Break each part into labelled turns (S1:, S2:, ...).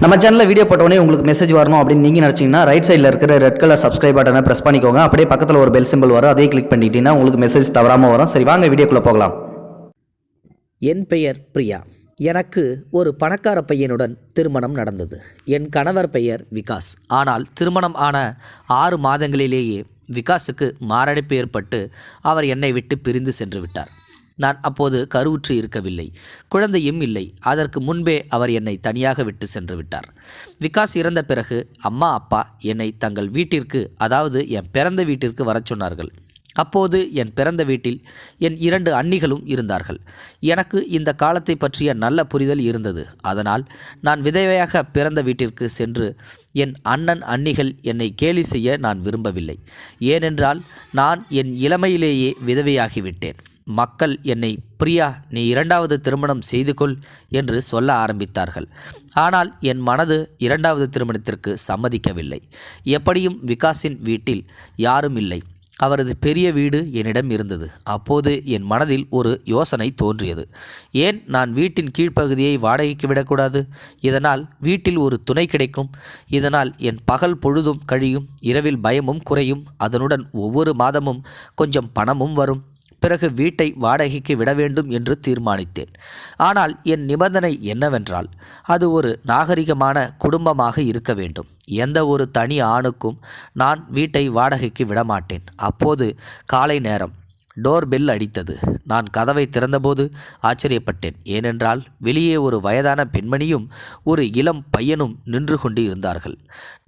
S1: நம்ம சேனலில் வீடியோ போட்டோடனே உங்களுக்கு மெசேஜ் வரணும் அப்படின்னு நீங்கள் நினச்சிங்கன்னா ரைட் சைடில் இருக்கிற ரெட் கலர் சப்ஸ்கிரைப் பட்டனை ப்ரெஸ் பண்ணிக்கோங்க. அப்படியே பக்கத்தில் ஒரு பெல் சிம்பிள் வரும், அதையும் கிளிக் பண்ணிட்டீங்கன்னா உங்களுக்கு மெசேஜ் தவறாமல் வரும். சரி, வாங்க வீடியோக்குள்ளே போகலாம்.
S2: என் பெயர் பிரியா. எனக்கு ஒரு பணக்கார பையனுடன் திருமணம் நடந்தது. என் கணவர் பெயர் விகாஸ். ஆனால் திருமணம் ஆன 6 மாதங்களிலேயே விகாஸுக்கு மாரடைப்பு ஏற்பட்டு அவர் என்னை விட்டு பிரிந்து சென்று விட்டார். நான் அப்போது கருவுற்று இருக்கவில்லை, குழந்தையும் இல்லை. அதற்கு முன்பே அவர் என்னை தனியாக விட்டு சென்று விட்டார். விகாஸ் இறந்த பிறகு அம்மா அப்பா என்னை தங்கள் வீட்டிற்கு, அதாவது என் பிறந்த வீட்டிற்கு வரச் சொன்னார்கள். அப்போது என் பிறந்த வீட்டில் என் 2 அண்ணிகளும் இருந்தார்கள். எனக்கு இந்த காலத்தை பற்றிய நல்ல புரிதல் இருந்தது. அதனால் நான் விதவையாக பிறந்த வீட்டிற்கு சென்று என் அண்ணன் அண்ணிகள் என்னை கேலி செய்ய நான் விரும்பவில்லை. ஏனென்றால் நான் என் இளமையிலேயே விதவையாகிவிட்டேன். மக்கள் என்னை பிரியா, நீ 2வது திருமணம் செய்து கொள் என்று சொல்ல ஆரம்பித்தார்கள். ஆனால் என் மனது 2வது திருமணத்திற்கு சம்மதிக்கவில்லை. எப்படியும் விகாஸின் வீட்டில் யாரும் இல்லை. அவரது பெரிய வீடு என்னிடம் இருந்தது. அப்போது என் மனதில் ஒரு யோசனை தோன்றியது. ஏன் நான் வீட்டின் கீழ்ப்பகுதியை வாடகைக்கு விடக்கூடாது? இதனால் வீட்டில் ஒரு துணை கிடைக்கும். இதனால் என் பகல் பொழுதும் கழியும், இரவில் பயமும் குறையும். அதனுடன் ஒவ்வொரு மாதமும் கொஞ்சம் பணமும் வரும். பிறகு வீட்டை வாடகைக்கு விட வேண்டும் என்று தீர்மானித்தேன். ஆனால் என் நிபந்தனை என்னவென்றால், அது ஒரு நாகரிகமான குடும்பமாக இருக்க வேண்டும். எந்த ஒரு தனி ஆணுக்கும் நான் வீட்டை வாடகைக்கு விடமாட்டேன். அப்போது காலை நேரம் டோர் பெல் அடித்தது. நான் கதவை திறந்தபோது ஆச்சரியப்பட்டேன். ஏனென்றால் வெளியே ஒரு வயதான பெண்மணியும் ஒரு இளம் பையனும் நின்று கொண்டு இருந்தார்கள்.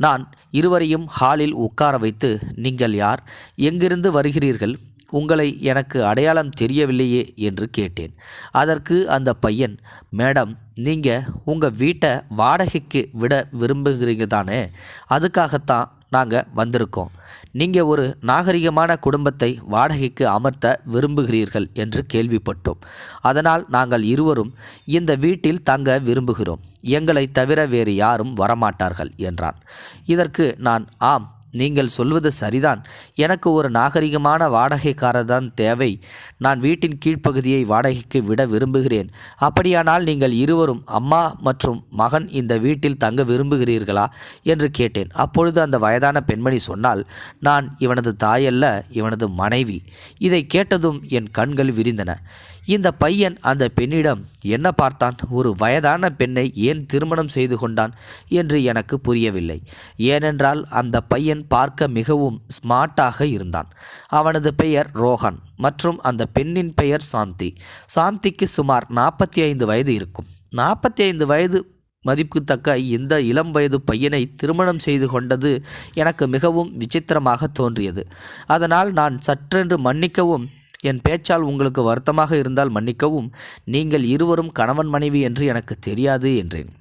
S2: நான் இருவரையும் ஹாலில் உட்கார வைத்து, நீங்கள் யார், எங்கிருந்து வருகிறீர்கள், உங்களை எனக்கு அடையாளம் தெரியவில்லையே என்று கேட்டேன். அதற்கு அந்த பையன், மேடம், நீங்கள் உங்கள் வீட்டை வாடகைக்கு விட விரும்புகிறீங்க தானே, அதுக்காகத்தான் நாங்கள் வந்திருக்கோம். நீங்கள் ஒரு நாகரிகமான குடும்பத்தை வாடகைக்கு அமர்த்த விரும்புகிறீர்கள் என்று கேள்விப்பட்டோம். அதனால் நாங்கள் இருவரும் இந்த வீட்டில் தங்க விரும்புகிறோம். எங்களை தவிர வேறு யாரும் வரமாட்டார்கள் என்றான். இதற்கு நான், ஆம், நீங்கள் சொல்வது சரிதான். எனக்கு ஒரு நாகரிகமான வாடகைக்காரர் தான் தேவை. நான் வீட்டின் கீழ்ப்பகுதியை வாடகைக்கு விட விரும்புகிறேன். அப்படியானால் நீங்கள் இருவரும், அம்மா மற்றும் மகன், இந்த வீட்டில் தங்க விரும்புகிறீர்களா என்று கேட்டேன். அப்பொழுது அந்த வயதான பெண்மணி சொன்னால், நான் இவனது தாயல்ல, இவனது மனைவி. இதை கேட்டதும் என் கண்கள் விரிந்தன. இந்த பையன் அந்த பெண்ணிடம் என்ன பார்த்தான்? ஒரு வயதான பெண்ணை ஏன் திருமணம் செய்து கொண்டான் என்று எனக்கு புரியவில்லை. ஏனென்றால் அந்த பையன் பார்க்க மிகவும் ஸ்மார்ட்டாக இருந்தான். அவனது பெயர் ரோஹன் மற்றும் அந்த பெண்ணின் பெயர் சாந்தி. சாந்திக்கு சுமார் 45 வயது இருக்கும். 45 வயது மதிப்புத்தக்க இந்த இளம் வயது பையனை திருமணம் செய்து கொண்டது எனக்கு மிகவும் விசித்திரமாக தோன்றியது. அதனால் நான் சற்றென்று மன்னிக்கவும், என் பேச்சால் உங்களுக்கு வருத்தமாக இருந்தால் மன்னிக்கவும், நீங்கள் இருவரும் கணவன் மனைவி என்று எனக்கு தெரியாது என்றேன்.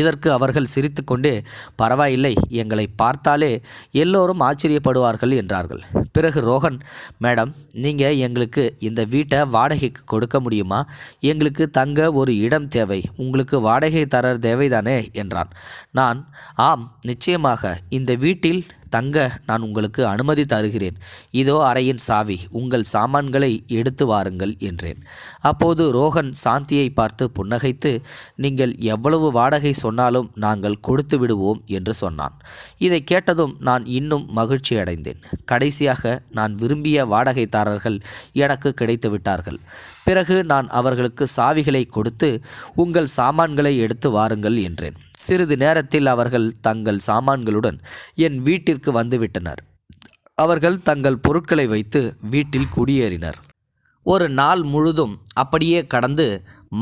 S2: இதற்கு அவர்கள் சிரித்துக்கொண்டே, பரவாயில்லை, எங்களை பார்த்தாலே எல்லோரும் ஆச்சரியப்படுவார்கள் என்றார்கள். பிறகு ரோஹன், மேடம், நீங்கள் எங்களுக்கு இந்த வீட்டை வாடகைக்கு கொடுக்க முடியுமா? எங்களுக்கு தங்க ஒரு இடம் தேவை. உங்களுக்கு வாடகை தர தேவைதானே என்றான். நான், ஆம், நிச்சயமாக, இந்த வீட்டில் தங்க நான் உங்களுக்கு அனுமதி தருகிறேன். இதோ அறையின் சாவி, உங்கள் சாமான்களை எடுத்து வாருங்கள் என்றேன். அப்போது ரோஹன் சாந்தியை பார்த்து புன்னகைத்து, நீங்கள் எவ்வளவு வாடகை சொன்னாலும் நாங்கள் கொடுத்து விடுவோம் என்று சொன்னான். இதை கேட்டதும் நான் இன்னும் மகிழ்ச்சி அடைந்தேன். கடைசியாக நான் விரும்பிய வாடகைதாரர்கள் எனக்கு கிடைத்து விட்டார்கள். பிறகு நான் அவர்களுக்கு சாவிகளை கொடுத்து, உங்கள் சாமான்களை எடுத்து வாருங்கள் என்றேன். சிறிது நேரத்தில் அவர்கள் தங்கள் சாமான்களுடன் என் வீட்டிற்கு வந்துவிட்டனர். அவர்கள் தங்கள் பொருட்களை வைத்து வீட்டில் குடியேறினர். ஒரு நாள் முழுதும் அப்படியே கடந்து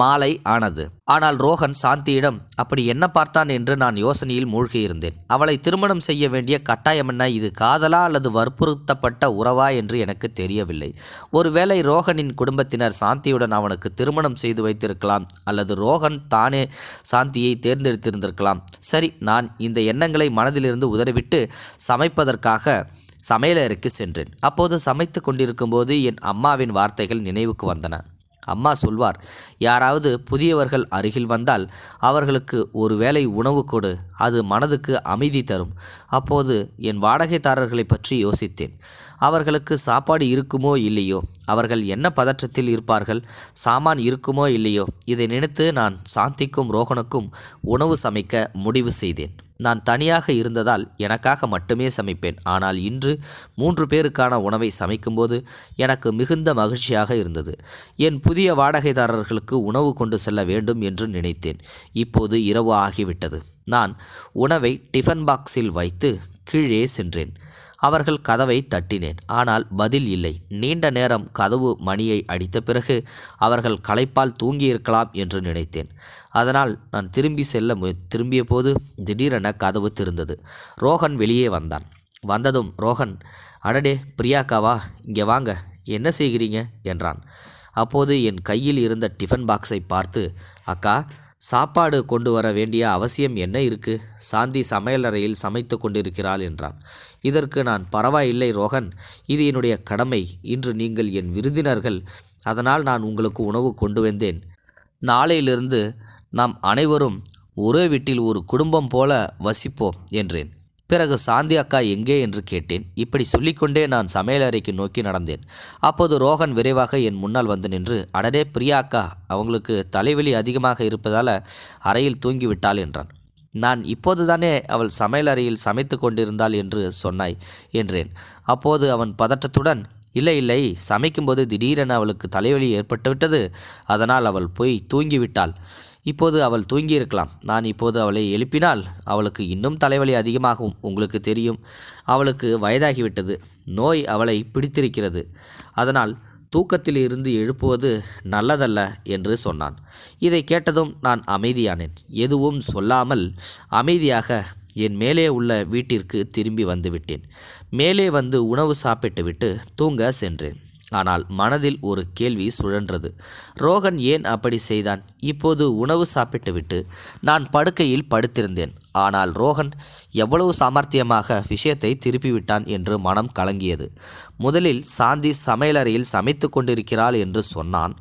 S2: மாலை ஆனது. ஆனால் ரோஹன் சாந்தியிடம் அப்படி என்ன பார்த்தான் என்று நான் யோசனையில் மூழ்கியிருந்தேன். அவளை திருமணம் செய்ய வேண்டிய கட்டாயம் என்ன? இது காதலா அல்லது வற்புறுத்தப்பட்ட உறவா என்று எனக்கு தெரியவில்லை. ஒருவேளை ரோஹனின் குடும்பத்தினர் சாந்தியுடன் அவனுக்கு திருமணம் செய்து வைத்திருக்கலாம், அல்லது ரோஹன் தானே சாந்தியை தேர்ந்தெடுத்திருந்திருக்கலாம். சரி, நான் இந்த எண்ணங்களை மனதிலிருந்து உதறிவிட்டு சமைப்பதற்காக சமையலறைக்கு சென்றேன். அப்போது சமைத்து கொண்டிருக்கும்போது என் அம்மாவின் வார்த்தைகள் நினைவுக்கு வந்தன. அம்மா சொல்வார், யாராவது புதியவர்கள் அருகில் வந்தால் அவர்களுக்கு ஒரு வேளை உணவு கொடு, அது மனதுக்கு அமைதி தரும். அப்போது என் வாடகைதாரர்களை பற்றி யோசித்தேன். அவர்களுக்கு சாப்பாடு இருக்குமோ இல்லையோ, அவர்கள் என்ன பதற்றத்தில் இருப்பார்கள், சாமான் இருக்குமோ இல்லையோ, இதை நினைத்து நான் சாந்திக்கும் ரோகனுக்கும் உணவு சமைக்க முடிவு செய்தேன். நான் தனியாக இருந்ததால் எனக்காக மட்டுமே சமைப்பேன். ஆனால் இன்று 3 பேருக்கான உணவை சமைக்கும்போது எனக்கு மிகுந்த மகிழ்ச்சியாக இருந்தது. என் புதிய வாடகைதாரர்களுக்கு உணவு கொண்டு செல்ல வேண்டும் என்று நினைத்தேன். இப்போது இரவு ஆகிவிட்டது. நான் உணவை டிஃபன் பாக்ஸில் வைத்து கீழே சென்றேன். அவர்கள் கதவை தட்டினேன். ஆனால் பதில் இல்லை. நீண்ட நேரம் கதவு மணியை அடித்த பிறகு அவர்கள் களைப்பால் தூங்கியிருக்கலாம் என்று நினைத்தேன். அதனால் நான் திரும்பிய போது திடீரென கதவு திறந்தது. ரோகன் வெளியே வந்தான். வந்ததும் ரோகன், அடடே பிரியாக்காவா, இங்கே வாங்க, என்ன செய்கிறீங்க என்றான். அப்போது என் கையில் இருந்த டிஃபன் பாக்ஸை பார்த்து, அக்கா, சாப்பாடு கொண்டு வர வேண்டிய அவசியம் என்ன இருக்கு? சாந்தி சமையலறையில் சமைத்து கொண்டிருக்கிறாள் என்றான். இதற்கு நான், பரவாயில்லை ரோகன், இது என்னுடைய கடமை. இன்று நீங்கள் என் விருந்தினர்கள், அதனால் நான் உங்களுக்கு உணவு கொண்டு வந்தேன். நாளையிலிருந்து நாம் அனைவரும் ஒரே வீட்டில் ஒரு குடும்பம் போல வசிப்போம் என்றேன். பிறகு சாந்தி அக்கா எங்கே என்று கேட்டேன். இப்படி சொல்லிக்கொண்டே நான் சமையலறைக்கு நோக்கி நடந்தேன். அப்போது ரோகன் விரைவாக என் முன்னால் வந்து நின்று, அடடே பிரியா அக்கா, அவங்களுக்கு தலைவலி அதிகமாக இருப்பதால் அறையில் தூங்கிவிட்டாள் என்றான். நான், இப்போதுதானே அவள் சமையலறையில் சமைத்து கொண்டிருந்தாள் என்று சொன்னாய் என்றேன். அப்போது அவன் பதற்றத்துடன், இல்லை, சமைக்கும்போது திடீரென அவளுக்கு தலைவலி ஏற்பட்டுவிட்டது, அதனால் அவள் போய் தூங்கிவிட்டாள். இப்போது அவள் தூங்கியிருக்கலாம். நான் இப்போது அவளை எழுப்பினால் அவளுக்கு இன்னும் தலைவலி அதிகமாகும். உங்களுக்கு தெரியும், அவளுக்கு வயதாகிவிட்டது, நோய் அவளை பிடித்திருக்கிறது. அதனால் தூக்கத்தில் இருந்து எழுப்புவது நல்லதல்ல என்று சொன்னான். இதை கேட்டதும் நான் அமைதியானேன். எதுவும் சொல்லாமல் அமைதியாக என் மேலே உள்ள வீட்டிற்கு திரும்பி வந்துவிட்டேன். மேலே வந்து உணவு சாப்பிட்டுவிட்டு தூங்க சென்றேன். ஆனால் மனதில் ஒரு கேள்வி சுழன்றது. ரோகன் ஏன் அப்படி செய்தான்? இப்போது உணவு சாப்பிட்டுவிட்டு நான் படுக்கையில் படுத்திருந்தேன். ஆனால் ரோகன் எவ்வளவு சாமர்த்தியமாக விஷயத்தை திருப்பிவிட்டான் என்று மனம் கலங்கியது. முதலில் சாந்தி சமையலறையில் சமைத்து கொண்டிருக்கிறாள் என்று சொன்னான்.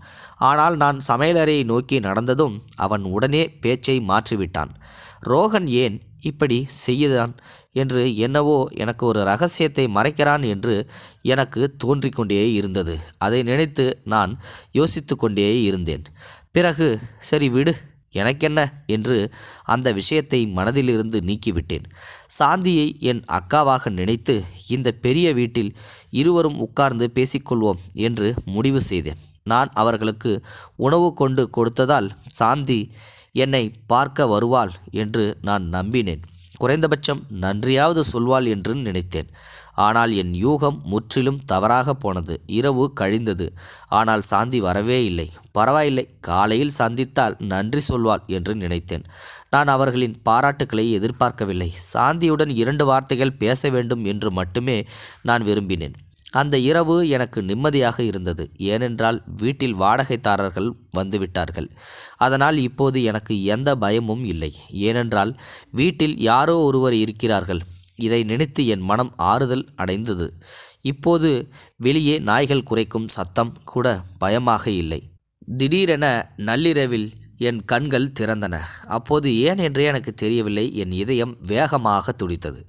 S2: ஆனால் நான் சமையலறையை நோக்கி நடந்ததும் அவன் உடனே பேச்சை மாற்றிவிட்டான். ரோகன் ஏன் இப்படி செய்தான் என்று, என்னவோ எனக்கு ஒரு இரகசியத்தை மறைக்கிறான் என்று எனக்கு தோன்றிக்கொண்டே இருந்தது. அதை நினைத்து நான் யோசித்து கொண்டே இருந்தேன். பிறகு சரி விடு, எனக்கென்ன என்று அந்த விஷயத்தை மனதிலிருந்து நீக்கிவிட்டேன். சாந்தியை என் அக்காவாக நினைத்து இந்த பெரிய வீட்டில் இருவரும் உட்கார்ந்து பேசிக்கொள்வோம் என்று முடிவு செய்தேன். நான் அவர்களுக்கு உணவு கொண்டு கொடுத்ததால் சாந்தி என்னை பார்க்க வருவாள் என்று நான் நம்பினேன். குறைந்தபட்சம் நன்றியாவது சொல்வாள் என்று நினைத்தேன். ஆனால் என் யூகம் முற்றிலும் தவறாக போனது. இரவு கழிந்தது. ஆனால் சாந்தி வரவே இல்லை. பரவாயில்லை, காலையில் சந்தித்தால் நன்றி சொல்வாள் என்று நினைத்தேன். நான் அவர்களின் பாராட்டுக்களை எதிர்பார்க்கவில்லை. சாந்தியுடன் 2 வார்த்தைகள் பேச வேண்டும் என்று மட்டுமே நான் விரும்பினேன். அந்த இரவு எனக்கு நிம்மதியாக இருந்தது. ஏனென்றால் வீட்டில் வாடகைதாரர்கள் வந்துவிட்டார்கள். அதனால் இப்போது எனக்கு எந்த பயமும் இல்லை. ஏனென்றால் வீட்டில் யாரோ ஒருவர் இருக்கிறார்கள். இதை நினைத்து என் மனம் ஆறுதல் அடைந்தது. இப்போது வெளியே நாய்கள் குரைக்கும் சத்தம் கூட பயமாக இல்லை. திடீரென நள்ளிரவில் என் கண்கள் திறந்தன. அப்போது ஏன் என்றே எனக்கு தெரியவில்லை, என் இதயம் வேகமாக துடித்தது.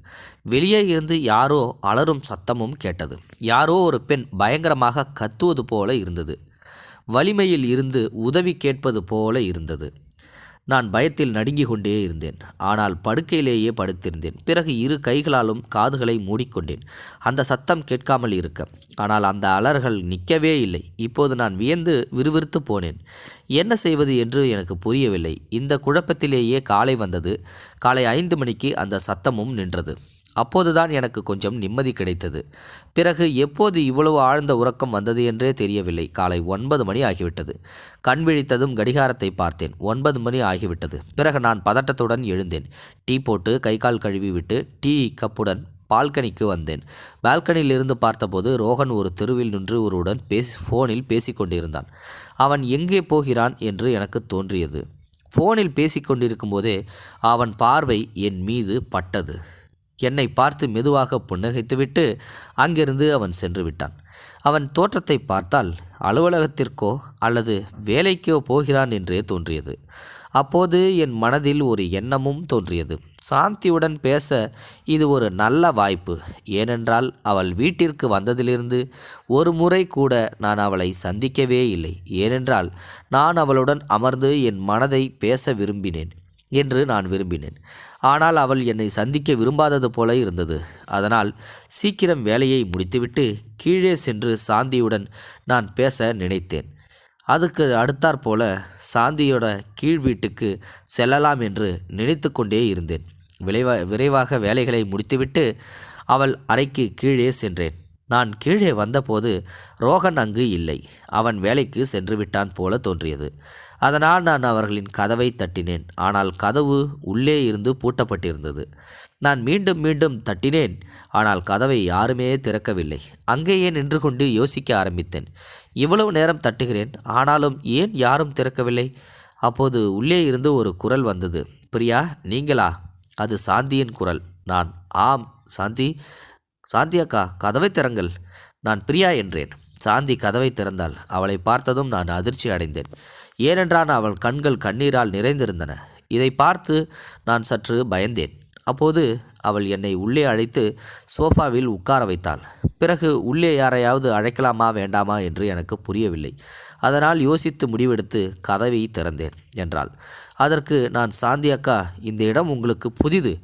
S2: வெளியே இருந்து யாரோ அலறும் சத்தமும் கேட்டது. யாரோ ஒரு பெண் பயங்கரமாக கத்துவது போல இருந்தது. வலிமையில் இருந்து உதவி கேட்பது போல இருந்தது. நான் பயத்தில் நடுங்கிக் கொண்டே இருந்தேன். ஆனால் படுக்கையிலேயே படுத்திருந்தேன். பிறகு 2 கைகளாலும் காதுகளை மூடிக்கொண்டேன், அந்த சத்தம் கேட்காமல் இருக்க. ஆனால் அந்த அலறல்கள் நிற்கவே இல்லை. இப்போது நான் வியந்து விறுவிறுத்து போனேன். என்ன செய்வது என்று எனக்கு புரியவில்லை. இந்த குழப்பத்திலேயே காலை வந்தது. காலை 5 மணிக்கு அந்த சத்தமும் நின்றது. அப்போதுதான் எனக்கு கொஞ்சம் நிம்மதி கிடைத்தது. பிறகு எப்போது இவ்வளவு ஆழ்ந்த உறக்கம் வந்தது என்றே தெரியவில்லை. காலை 9 மணி ஆகிவிட்டது. கண் விழித்ததும் கடிகாரத்தை பார்த்தேன். 9 மணி ஆகிவிட்டது. பிறகு நான் பதட்டத்துடன் எழுந்தேன். டீ போட்டு கை கால் கழுவி விட்டு டீ கப்புடன் பால்கனிக்கு வந்தேன். பால்கனியில் இருந்து பார்த்தபோது ரோகன் ஒரு தெருவில் நின்று ஒருவருடன் ஃபோனில் பேசி கொண்டிருந்தான். அவன் எங்கே போகிறான் என்று எனக்கு தோன்றியது. ஃபோனில் பேசி கொண்டிருக்கும் போதே அவன் பார்வை என் மீது பட்டது. என்னை பார்த்து மெதுவாக புன்னகைத்துவிட்டு அங்கிருந்து அவன் சென்று விட்டான். அவன் தோற்றத்தை பார்த்தால் அலுவலகத்திற்கோ அல்லது வேலைக்கோ போகிறான் என்றே தோன்றியது. அப்போது என் மனதில் ஒரு எண்ணமும் தோன்றியது. சாந்தியுடன் பேச இது ஒரு நல்ல வாய்ப்பு. ஏனென்றால் அவள் வீட்டிற்கு வந்ததிலிருந்து ஒரு முறை கூட நான் அவளை சந்திக்கவே இல்லை. ஏனென்றால் நான் அவளுடன் அமர்ந்து என் மனதை பேச விரும்பினேன் என்று நான் விரும்பினேன். ஆனால் அவள் என்னை சந்திக்க விரும்பாதது போல இருந்தது. அதனால் சீக்கிரம் வேலையை முடித்துவிட்டு கீழே சென்று சாந்தியுடன் நான் பேச நினைத்தேன். அதுக்கு அடுத்தாற்போல சாந்தியோட கீழ் வீட்டுக்கு செல்லலாம் என்று நினைத்து கொண்டே இருந்தேன். விரைவாக வேலைகளை முடித்துவிட்டு அவள் அறைக்கு கீழே சென்றேன். நான் கீழே வந்தபோது ரோகன் அங்கு இல்லை. அவன் வேலைக்கு சென்று விட்டான் போல தோன்றியது. அதனால் நான் அவர்களின் கதவை தட்டினேன். ஆனால் கதவு உள்ளே இருந்து பூட்டப்பட்டிருந்தது. நான் மீண்டும் மீண்டும் தட்டினேன். ஆனால் கதவை யாருமே திறக்கவில்லை. அங்கேயே நின்று கொண்டு யோசிக்க ஆரம்பித்தேன். இவ்வளவு நேரம் தட்டுகிறேன், ஆனாலும் ஏன் யாரும் திறக்கவில்லை? அப்போது உள்ளே இருந்து ஒரு குரல் வந்தது. பிரியா, நீங்களா? அது சாந்தியின் குரல். நான், ஆம் சாந்தி. சாந்தி அக்கா, கதவை திறங்கள். நான் பிரியா என்றேன். சாந்தி கதவை திறந்தாள். அவளை பார்த்ததும் நான் அதிர்ச்சி அடைந்தேன். ஏனென்றால் அவள் கண்கள் கண்ணீரால் நிறைந்திருந்தன. இதை பார்த்து நான் சற்று பயந்தேன். அப்போது அவள் என்னை உள்ளே அழைத்து சோஃபாவில் உட்கார வைத்தாள். பிறகு உள்ளே யாரையாவது அழைக்கலாமா வேண்டாமா என்று எனக்கு புரியவில்லை. அதனால் யோசித்து முடிவெடுத்து கதவை திறந்தேன் என்றாள். அதற்கு நான், சாந்தி அக்கா, இந்த இடம் உங்களுக்கு புதிது.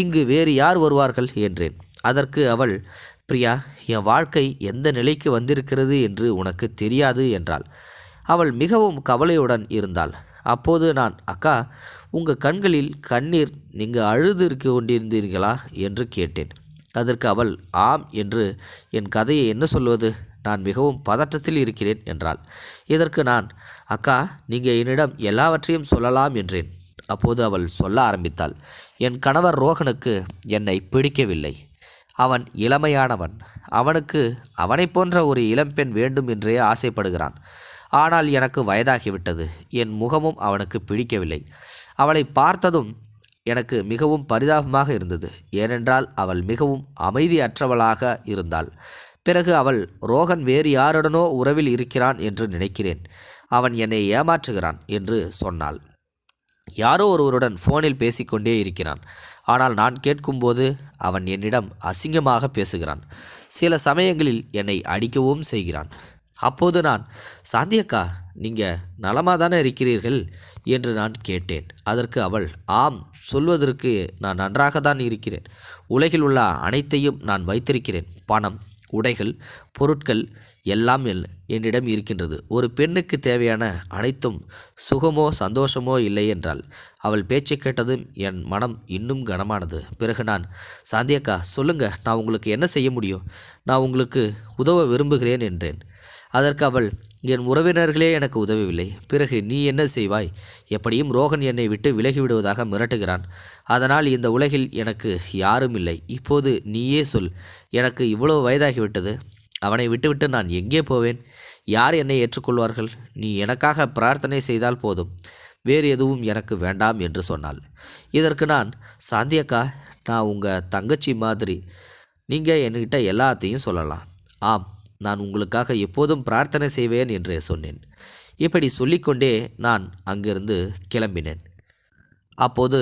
S2: இங்கு வேறு யார் வருவார்கள் என்றேன். அதற்கு அவள், பிரியா, என் வாழ்க்கை எந்த நிலைக்கு வந்திருக்கிறது என்று உனக்கு தெரியாது என்றாள். அவள் மிகவும் கவலையுடன் இருந்தாள். அப்போது நான், அக்கா, உங்கள் கண்களில் கண்ணீர், நீங்கள் அழுது இருக்க கொண்டிருந்தீர்களா என்று கேட்டேன். அதற்கு அவள், ஆம் என்று என் கதையை என்ன சொல்வது, நான் மிகவும் பதற்றத்தில் இருக்கிறேன் என்றாள். இதற்கு நான், அக்கா, நீங்கள் என்னிடம் எல்லாவற்றையும் சொல்லலாம் என்றேன். அப்போது அவள் சொல்ல ஆரம்பித்தாள். என் கணவர் ரோகனுக்கு என்னை பிடிக்கவில்லை. அவன் இளமையானவன். அவனுக்கு அவனை போன்ற ஒரு இளம்பெண் வேண்டும் என்றே ஆசைப்படுகிறான். ஆனால் எனக்கு வயதாகிவிட்டது. என் முகமும் அவனுக்கு பிடிக்கவில்லை. அவளை பார்த்ததும் எனக்கு மிகவும் பரிதாபமாக இருந்தது. ஏனென்றால் அவள் மிகவும் அமைதியற்றவளாக இருந்தாள். பிறகு அவள், ரோகன் வேறு யாருடனோ உறவில் இருக்கிறான் என்று நினைக்கிறேன். அவன் என்னை ஏமாற்றுகிறான் என்று சொன்னாள். யாரோ ஒருவருடன் ஃபோனில் பேசிக்கொண்டே இருக்கிறான். ஆனால் நான் கேட்கும்போது அவன் என்னிடம் அசிங்கமாக பேசுகிறான். சில சமயங்களில் என்னை அடிக்கவும் செய்கிறான். அப்போது நான், சாந்தி அக்கா, நீங்கள் நலமாக தானே இருக்கிறீர்கள் என்று நான் கேட்டேன். அதற்கு அவள், ஆம், சொல்வதற்கு நான் நன்றாக தான் இருக்கிறேன். உலகில் உள்ள அனைத்தையும் நான் வைத்திருக்கிறேன். பணம், உடைகள், பொருட்கள் எல்லாம் என்னிடம் இருக்கின்றது. ஒரு பெண்ணுக்கு தேவையான அனைத்தும் சுகமோ சந்தோஷமோ இல்லை என்றால். அவள் பேச்சை கேட்டதும் என் மனம் இன்னும் கனமானது. பிறகு நான், சாந்தி அக்கா, சொல்லுங்க, நான் உங்களுக்கு என்ன செய்ய முடியும்? நான் உங்களுக்கு உதவ விரும்புகிறேன் என்றேன். அதற்கு அவள், என் உறவினர்களே எனக்கு உதவவில்லை. பிறகு நீ என்ன செய்வாய்? எப்படியும் ரோகன் என்னை விட்டு விலகிவிடுவதாக மிரட்டுகிறான். அதனால் இந்த உலகில் எனக்கு யாரும் இல்லை. இப்போது நீயே சொல், எனக்கு இவ்வளவு வயதாகிவிட்டது. அவனை விட்டுவிட்டு நான் எங்கே போவேன்? யார் என்னை ஏற்றுக்கொள்வார்கள்? நீ எனக்காக பிரார்த்தனை செய்தால் போதும். வேறு எதுவும் எனக்கு வேண்டாம் என்று சொன்னாள். இதற்கு நான், சாந்தி அக்கா, நான் உங்கள் தங்கச்சி மாதிரி. நீங்கள் என்கிட்ட எல்லாத்தையும் சொல்லலாம். ஆம், நான் உங்களுக்காக எப்போதும் பிரார்த்தனை செய்வேன் என்று சொன்னேன். இப்படி சொல்லிக்கொண்டே நான் அங்கிருந்து கிளம்பினேன். அப்போது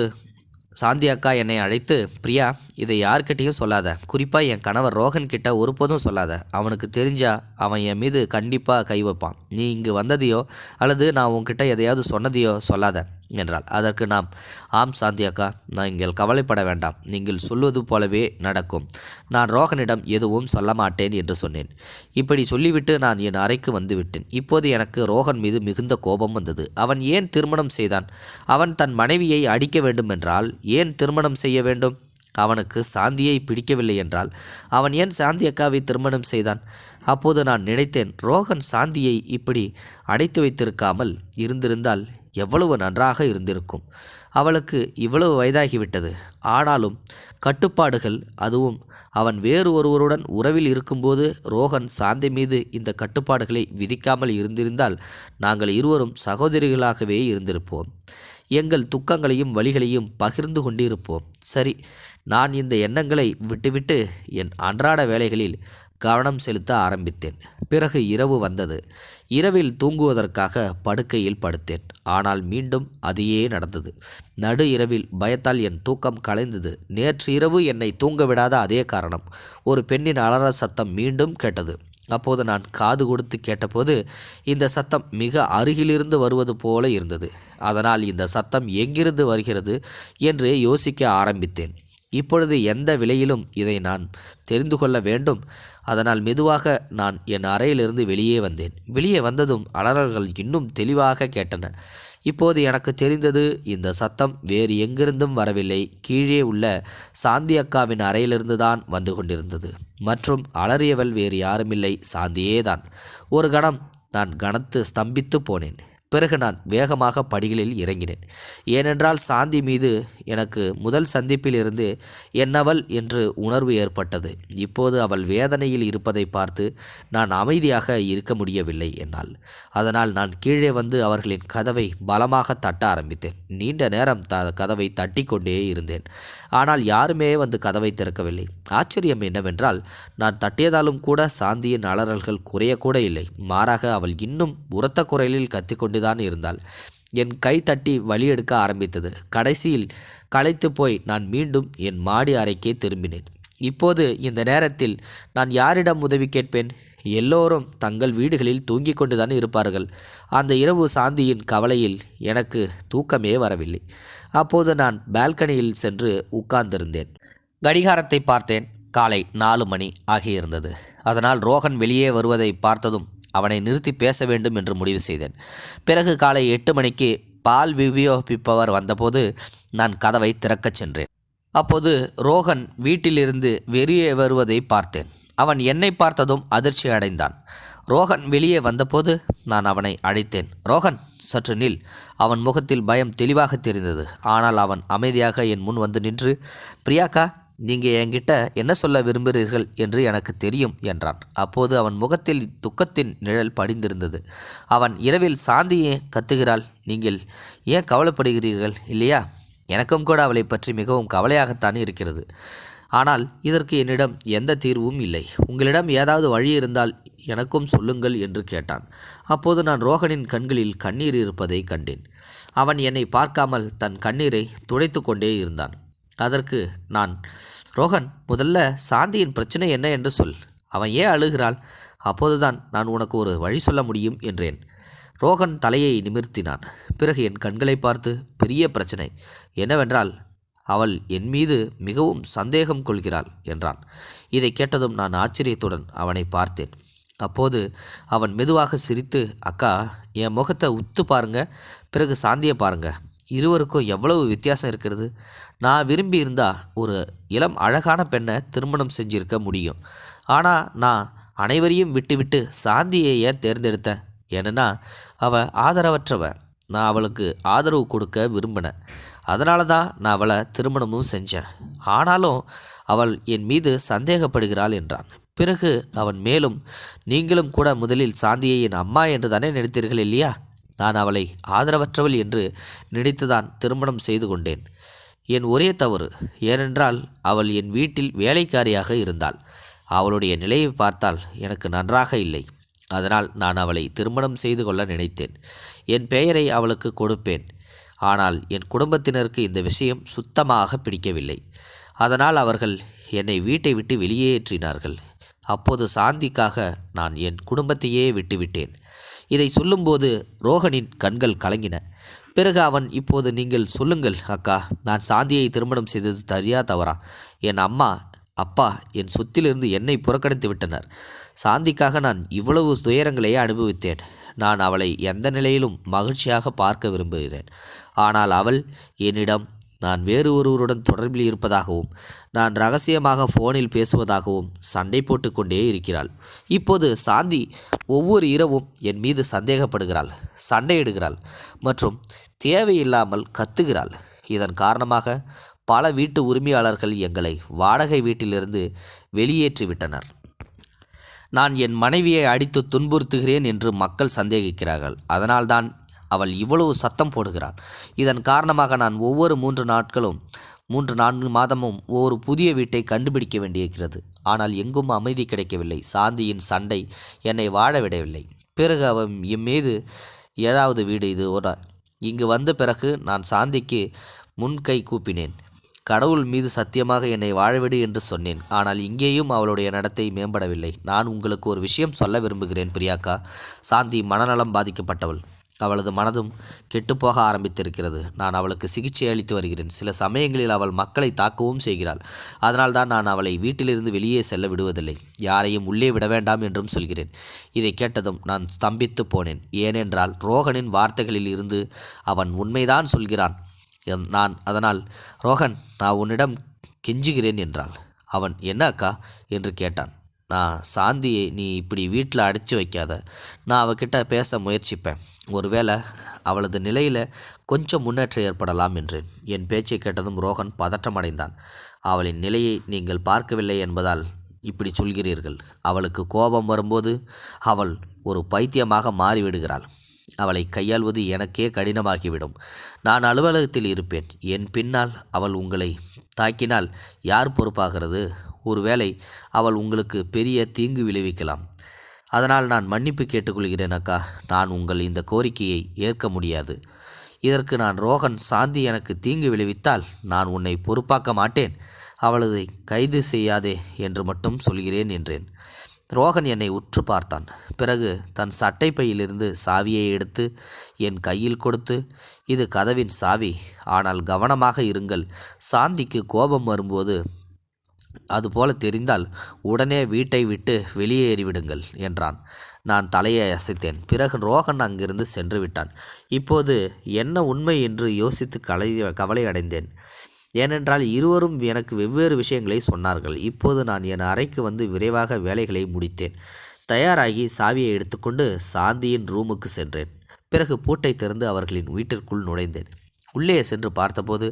S2: சாந்தி அக்கா என்னை அழைத்து, பிரியா, இதை யார்கிட்டையும் சொல்லாத. குறிப்பாக என் கணவர் ரோகன் கிட்ட ஒருபோதும் சொல்லாத. அவனுக்கு தெரிஞ்சா அவன் என் மீது கண்டிப்பாக கை வைப்பான். நீ இங்கு வந்ததையோ அல்லது நான் உன்கிட்ட எதையாவது சொன்னதையோ சொல்லாத என்றாள். அதற்கு நாம், ஆம் சாந்தி அக்கா, நீங்கள் கவலைப்பட வேண்டாம். நீங்கள் சொல்வது போலவே நடக்கும். நான் ரோகனிடம் எதுவும் சொல்ல மாட்டேன் என்று சொன்னேன். இப்படி சொல்லிவிட்டு நான் என் அறைக்கு வந்துவிட்டேன். இப்போது எனக்கு ரோகன் மீது மிகுந்த கோபம் வந்தது. அவன் ஏன் திருமணம் செய்தான்? அவன் தன் மனைவியை அடிக்க வேண்டும் என்றால் ஏன் திருமணம் செய்ய வேண்டும்? அவனுக்கு சாந்தியை பிடிக்கவில்லை என்றால் அவன் ஏன் சாந்தி அக்காவை திருமணம் செய்தான்? அப்போது நான் நினைத்தேன், ரோகன் சாந்தியை இப்படி அடைத்து வைத்திருக்காமல் இருந்திருந்தால் எவ்வளவு நன்றாக இருந்திருக்கும். அவளுக்கு இவ்வளவு வயதாகிவிட்டது. ஆனாலும் கட்டுப்பாடுகள், அதுவும் அவன் வேறு ஒருவருடன் உறவில் இருக்கும்போது ரோகன் சாந்தி மீது இந்த கட்டுப்பாடுகளை விதிக்காமல் இருந்திருந்தால் நாங்கள் இருவரும் சகோதரிகளாகவே இருந்திருப்போம். எங்கள் துக்கங்களையும் வலிகளையும் பகிர்ந்து கொண்டிருப்போம். சரி, நான் இந்த எண்ணங்களை விட்டுவிட்டு என் அன்றாட வேலைகளில் கவனம் செலுத்த ஆரம்பித்தேன். பிறகு இரவு வந்தது. இரவில் தூங்குவதற்காக படுக்கையில் படுத்தேன். ஆனால் மீண்டும் அதையே நடந்தது. நடு இரவில் பயத்தால் என் தூக்கம் கலைந்தது. நேற்று இரவு என்னை தூங்க விடாத அதே காரணம். ஒரு பெண்ணின் அலற சத்தம் மீண்டும் கேட்டது. அப்போது நான் காது கொடுத்து கேட்டபோது இந்த சத்தம் மிக அருகிலிருந்து வருவது போல இருந்தது. அதனால் இந்த சத்தம் எங்கிருந்து வருகிறது என்று யோசிக்க ஆரம்பித்தேன். இப்பொழுது எந்த விலையிலும் இதை நான் தெரிந்து கொள்ள வேண்டும். அதனால் மெதுவாக நான் என் அறையிலிருந்து வெளியே வந்தேன். வெளியே வந்ததும் அலறல்கள் இன்னும் தெளிவாக கேட்டன. இப்போது எனக்கு தெரிந்தது, இந்த சத்தம் வேறு எங்கிருந்தும் வரவில்லை. கீழே உள்ள சாந்தி அக்காவின் அறையிலிருந்து தான் வந்து கொண்டிருந்தது. மற்றும் அலறியவள் வேறு யாருமில்லை, சாந்தியேதான். ஒரு கணம் நான் கனத்து ஸ்தம்பித்து போனேன். பிறகு நான் வேகமாக படிகளில் இறங்கினேன். ஏனென்றால் சாந்தி மீது எனக்கு முதல் சந்திப்பில் இருந்து என்னவள் என்று உணர்வு ஏற்பட்டது. இப்போது அவள் வேதனையில் இருப்பதை பார்த்து நான் அமைதியாக இருக்க முடியவில்லை என்னால். அதனால் நான் கீழே வந்து அவர்களின் கதவை பலமாக தட்ட ஆரம்பித்தேன். நீண்ட நேரம் கதவை தட்டி கொண்டே இருந்தேன். ஆனால் யாருமே வந்து கதவை திறக்கவில்லை. ஆச்சரியம் என்னவென்றால், நான் தட்டியதாலும் கூட சாந்தியின் அலறல்கள் குறையக்கூட இல்லை. மாறாக அவள் இன்னும் உரத்த குரலில் கத்திக்கொண்டு தான் இருந்தாள். என் கை தட்டி வலி எடுக்க ஆரம்பித்தது. கடைசியில் களைத்து போய் நான் மீண்டும் என் மாடி அறைக்கே திரும்பினேன். இப்போது இந்த நேரத்தில் நான் யாரிடம் உதவி கேட்பேன்? எல்லோரும் தங்கள் வீடுகளில் தூங்கிக் கொண்டுதான் இருப்பார்கள். அந்த இரவு சாந்தியின் கவலையில் எனக்கு தூக்கமே வரவில்லை. அப்போது நான் பால்கனியில் சென்று உட்கார்ந்திருந்தேன். கடிகாரத்தை பார்த்தேன். காலை 4 மணி ஆகியிருந்தது. அதனால் ரோஹன் வெளியே வருவதை பார்த்ததும் அவனை நிறுத்தி பேச வேண்டும் என்று முடிவு செய்தேன். பிறகு காலை 8 மணிக்கு பால் விநியோகிப்பவர் வந்தபோது நான் கதவை திறக்கச் சென்றேன். அப்போது ரோஹன் வீட்டிலிருந்து வெளியே வருவதை பார்த்தேன். அவன் என்னை பார்த்ததும் அதிர்ச்சி அடைந்தான். ரோஹன் வெளியே வந்தபோது நான் அவனை அழைத்தேன். ரோஹன், சற்று நில். அவன் முகத்தில் பயம் தெளிவாக தெரிந்தது. ஆனால் அவன் அமைதியாக என் முன் வந்து நின்று, பிரியாக்கா, நீங்கள் என்கிட்ட என்ன சொல்ல விரும்புகிறீர்கள் என்று எனக்கு தெரியும் என்றான். அப்போது அவன் முகத்தில் துக்கத்தின் நிழல் படிந்திருந்தது. அவன், இரவில் சாந்தியே கத்துகிறாள், நீங்கள் ஏன் கவலைப்படுகிறீர்கள் இல்லையா? எனக்கும் கூட அவளை பற்றி மிகவும் கவலையாகத்தான் இருக்கிறது. ஆனால் இதற்கு என்னிடம் எந்த தீர்வும் இல்லை. உங்களிடம் ஏதாவது வழி இருந்தால் எனக்கும் சொல்லுங்கள் என்று கேட்டான். அப்போது நான் ரோஹனின் கண்களில் கண்ணீர் இருப்பதை கண்டேன். அவன் என்னை பார்க்காமல் தன் கண்ணீரை துடைத்து கொண்டே இருந்தான். அதற்கு நான், ரோஹன், முதல்ல சாந்தியின் பிரச்சனை என்ன என்று சொல். அவன் ஏன் அழுகிறாள்? அப்போதுதான் நான் உனக்கு ஒரு வழி சொல்ல முடியும் என்றேன். ரோஹன் தலையை நிமிர்த்தினான். பிறகு என் கண்களை பார்த்து, பெரிய பிரச்சனை என்னவென்றால் அவள் என் மீது மிகவும் சந்தேகம் கொள்கிறாள் என்றான். இதை கேட்டதும் நான் ஆச்சரியத்துடன் அவனை பார்த்தேன். அப்போது அவன் மெதுவாக சிரித்து, அக்கா, என் முகத்தை உத்து பாருங்க, பிறகு சாந்தியை பாருங்க. இருவருக்கும் எவ்வளவு வித்தியாசம் இருக்கிறது. நான் விரும்பி இருந்தால் ஒரு இளம் அழகான பெண்ணை திருமணம் செஞ்சிருக்க முடியும். ஆனால் நான் அனைவரையும் விட்டுவிட்டு சாந்தியை ஏன் தேர்ந்தெடுத்தேன்? ஏன்னா அவள் ஆதரவற்றவ. நான் அவளுக்கு ஆதரவு கொடுக்க விரும்பினேன். அதனால தான் நான் அவளை திருமணமும் செஞ்சேன். ஆனாலும் அவள் என் மீது சந்தேகப்படுகிறாள் என்றான். பிறகு அவன் மேலும், நீங்களும் கூட முதலில் சாந்தியை என் அம்மா என்று தானே நினைத்தீர்கள் இல்லையா? நான் அவளை ஆதரவற்றவள் என்று நினைத்துதான் திருமணம் செய்து கொண்டேன். என் ஒரே தவறு. ஏனென்றால் அவள் என் வீட்டில் வேலைக்காரியாக இருந்தாள். அவளுடைய நிலையை பார்த்தால் எனக்கு நன்றாக இல்லை. அதனால் நான் அவளை திருமணம் செய்து கொள்ள நினைத்தேன். என் பெயரை அவளுக்கு கொடுப்பேன். ஆனால் என் குடும்பத்தினருக்கு இந்த விஷயம் சுத்தமாக பிடிக்கவில்லை. அதனால் அவர்கள் என்னை வீட்டை விட்டு வெளியேற்றினார்கள். அப்போது சாந்திக்காக நான் என் குடும்பத்தையே விட்டுவிட்டேன். இதை சொல்லும்போது ரோஹனின் கண்கள் கலங்கின. பிறகு அவன், இப்போது நீங்கள் சொல்லுங்கள் அக்கா, நான் சாந்தியை திருமணம் செய்தது சரியா தவறா? என் அம்மா அப்பா என் சொத்திலிருந்து என்னை புறக்கணித்து விட்டனர். சாந்திக்காக நான் இவ்வளவு துயரங்களையே அனுபவித்தேன். நான் அவளை எந்த நிலையிலும் மகிழ்ச்சியாக பார்க்க விரும்புகிறேன். ஆனால் அவள் என்னிடம் நான் வேறு ஒருவருடன் தொடர்பில் இருப்பதாகவும் நான் ரகசியமாக ஃபோனில் பேசுவதாகவும் சண்டை போட்டு கொண்டே இருக்கிறாள். இப்போது சாந்தி ஒவ்வொரு இரவும் என் மீது சந்தேகப்படுகிறாள், சண்டையிடுகிறாள் மற்றும் தேவையில்லாமல் கத்துகிறாள். இதன் காரணமாக பல வீட்டு உரிமையாளர்கள் எங்களை வாடகை வீட்டிலிருந்து வெளியேற்றிவிட்டனர். நான் என் மனைவியை அடித்து துன்புறுத்துகிறேன் என்று மக்கள் சந்தேகிக்கிறார்கள். அதனால்தான் அவள் இவ்வளவு சத்தம் போடுகிறாள்? இதன் காரணமாக நான் ஒவ்வொரு 3-4 மாதமும் ஒரு புதிய வீட்டை கண்டுபிடிக்க வேண்டியிருக்கிறது. ஆனால் எங்கும் அமைதி கிடைக்கவில்லை. சாந்தியின் சண்டை என்னை வாழ விடவில்லை. பிறகு அவன் என் மீது 7வது வீடு இது. இங்கு வந்த பிறகு நான் சாந்திக்கு முன்கை கூப்பினேன். கடவுள் மீது சத்தியமாக என்னை வாழவிடு என்று சொன்னேன். ஆனால் இங்கேயும் அவளுடைய நடத்தை மேம்படவில்லை. நான் உங்களுக்கு ஒரு விஷயம் சொல்ல விரும்புகிறேன் பிரியாக்கா. சாந்தி மனநலம் பாதிக்கப்பட்டவள். அவளது மனதும் கெட்டுப்போக ஆரம்பித்திருக்கிறது. நான் அவளுக்கு சிகிச்சை அளித்து வருகிறேன். சில சமயங்களில் அவள் மக்களை தாக்கவும் செய்கிறாள். அதனால்தான் நான் அவளை வீட்டிலிருந்து வெளியே செல்ல விடுவதில்லை. யாரையும் உள்ளே விட வேண்டாம் என்றும் சொல்கிறேன். இதை கேட்டதும் நான் ஸ்தம்பித்து போனேன். ஏனென்றால் ரோகனின் வார்த்தைகளில் இருந்து அவன் உண்மைதான் சொல்கிறான். அதனால் ரோகன், நான் உன்னிடம் கெஞ்சுகிறேன் என்றாள். அவன், என்ன அக்கா என்று கேட்டான். நான் சாந்தியை நீ இப்படி வீட்டில் அடைச்சி வைக்காத. நான் அவகிட்ட பேச முயற்சிப்பேன். ஒருவேளை அவளது நிலையில் கொஞ்சம் முன்னேற்றம் ஏற்படலாம் என்றேன். என் பேச்சை கேட்டதும் ரோகன் பதற்றமடைந்தான். அவளின் நிலையை நீங்கள் பார்க்கவில்லை என்பதால் இப்படி சொல்கிறீர்கள். அவளுக்கு கோபம் வரும்போது அவள் ஒரு பைத்தியமாக மாறிவிடுகிறாள். அவளை கையாள்வது எனக்கே கடினமாகிவிடும். நான் அலுவலகத்தில் இருப்பேன். என் பின்னால் அவள் உங்களை தாக்கினால் யார் பொறுப்பாகிறது? ஒருவேளை அவள் உங்களுக்கு பெரிய தீங்கு விளைவிக்கலாம். அதனால் நான் மன்னிப்பு கேட்டுக்கொள்கிறேன் அக்கா. நான் உங்கள் இந்த கோரிக்கையை ஏற்க முடியாது. இதற்கு நான் ரோகன், சாந்தி எனக்கு தீங்கு விளைவித்தால் நான் உன்னை பொறுப்பாக்க மாட்டேன். அவளதை கைது செய்யாதே என்று மட்டும் சொல்கிறேன் என்றேன். ரோகன் என்னை உற்று பார்த்தான். பிறகு தன் சட்டை பையிலிருந்து சாவியை எடுத்து என் கையில் கொடுத்து, இது கதவின் சாவி. ஆனால் கவனமாக இருங்கள். சாந்திக்கு கோபம் வரும்போது அதுபோல தெரிந்தால் உடனே வீட்டை விட்டு வெளியேறிவிடுங்கள் என்றான். நான் தலையை அசைத்தேன். பிறகு ரோகன் அங்கிருந்து சென்று விட்டான். இப்போது என்ன உண்மை என்று யோசித்து கவலை அடைந்தேன். ஏனென்றால் இருவரும் எனக்கு வெவ்வேறு விஷயங்களை சொன்னார்கள். இப்போது நான் என் அறைக்கு வந்து விரைவாக வேலைகளை முடித்தேன். தயாராகி சாவியை எடுத்துக்கொண்டு சாந்தியின் ரூமுக்கு சென்றேன். பிறகு பூட்டை திறந்து அவர்களின் வீட்டிற்குள் நுழைந்தேன். உள்ளே சென்று பார்த்தபோது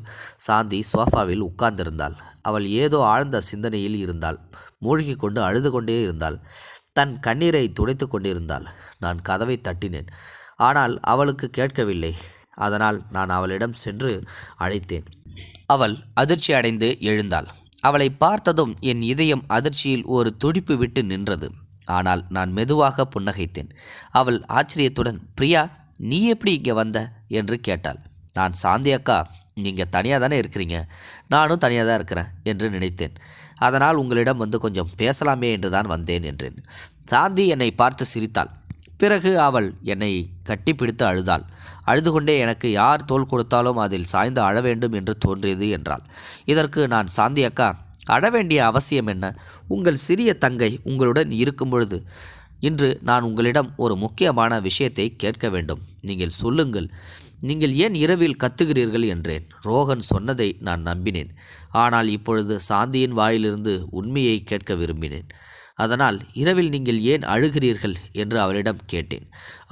S2: சாந்தி சோஃபாவில் உட்கார்ந்திருந்தாள். அவள் ஏதோ ஆழ்ந்த சிந்தனையில் இருந்தாள். மூழ்கி கொண்டு அழுது கொண்டே இருந்தாள். தன் கண்ணீரை துடைத்து கொண்டிருந்தாள். நான் கதவை தட்டினேன். ஆனால் அவளுக்கு கேட்கவில்லை. அதனால் நான் அவளிடம் சென்று அழைத்தேன். அவள் அதிர்ச்சி அடைந்து எழுந்தாள். அவளை பார்த்ததும் என் இதயம் அதிர்ச்சியில் ஒரு துடிப்பு விட்டு நின்றது. ஆனால் நான் மெதுவாக புன்னகைத்தேன். அவள் ஆச்சரியத்துடன், பிரியா, நீ எப்படி இங்கே வந்த என்று கேட்டாள். நான், சாந்தி அக்கா, நீங்கள் தனியாக தானே இருக்கிறீங்க, நானும் தனியாக தான் இருக்கிறேன் என்று நினைத்தேன். அதனால் உங்களிடம் வந்து கொஞ்சம் பேசலாமே என்று தான் வந்தேன் என்றேன். சாந்தி என்னை பார்த்து சிரித்தாள். பிறகு அவள் என்னை கட்டிப்பிடித்து அழுதாள். அழுது கொண்டே, எனக்கு யார் தோள் கொடுத்தாலும் அதில் சாய்ந்து அழ வேண்டும் என்று தோன்றியது என்றாள். இதற்கு நான், சாந்தி அக்கா, அழ வேண்டிய அவசியம் என்ன? உங்கள் சிறிய தங்கை உங்களுடன் இருக்கும் பொழுது இன்று நான் உங்களிடம் ஒரு முக்கியமான விஷயத்தை கேட்க வேண்டும். நீங்கள் சொல்லுங்கள். நீங்கள் ஏன் இரவில் கத்துகிறீர்கள் என்றேன். ரோகன் சொன்னதை நான் நம்பினேன். ஆனால் இப்பொழுது சாந்தியின் வாயிலிருந்து உண்மையை கேட்க விரும்பினேன். அதனால் இரவில் நீங்கள் ஏன் அழுகிறீர்கள் என்று அவளிடம் கேட்டேன்.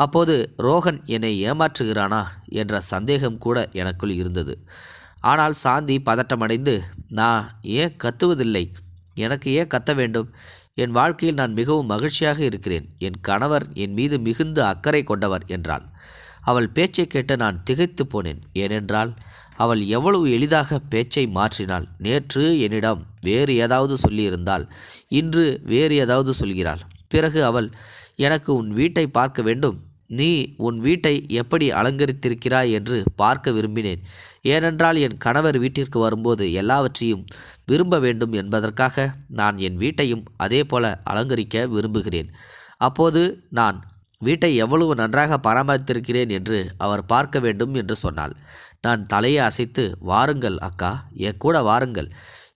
S2: அப்போது ரோகன் என்னை ஏமாற்றுகிறானா என்ற சந்தேகம் கூட எனக்குள் இருந்தது. ஆனால் சாந்தி பதட்டமடைந்து, நான் ஏன் கத்துவதில்லை, எனக்கு ஏன் கத்த வேண்டும்? என் வாழ்க்கையில் நான் மிகவும் மகிழ்ச்சியாக இருக்கிறேன். என் கணவர் என் மீது மிகுந்த அக்கறை கொண்டவர் என்றாள். அவள் பேச்சை கேட்டு நான் திகைத்து போனேன். ஏனென்றால் அவள் எவ்வளவு எளிதாக பேச்சை மாற்றினாள். நேற்று என்னிடம் வேறு ஏதாவது சொல்லியிருந்தால் இன்று வேறு ஏதாவது சொல்கிறாள். பிறகு அவள், எனக்கு உன் வீட்டை பார்க்க வேண்டும், நீ உன் வீட்டை எப்படி அலங்கரித்திருக்கிறாய் என்று பார்க்க விரும்பினேன். ஏனென்றால் என் கணவர் வீட்டிற்கு வரும்போது எல்லாவற்றையும் விரும்ப வேண்டும் என்பதற்காக நான் என் வீட்டையும் அதே போல அலங்கரிக்க விரும்புகிறேன். அப்போது நான் வீட்டை எவ்வளவு நன்றாக பராமரித்திருக்கிறேன் என்று அவர் பார்க்க வேண்டும் என்று சொன்னாள். நான் தலையை அசைத்து, வாருங்கள் அக்கா, என் கூட வாருங்கள்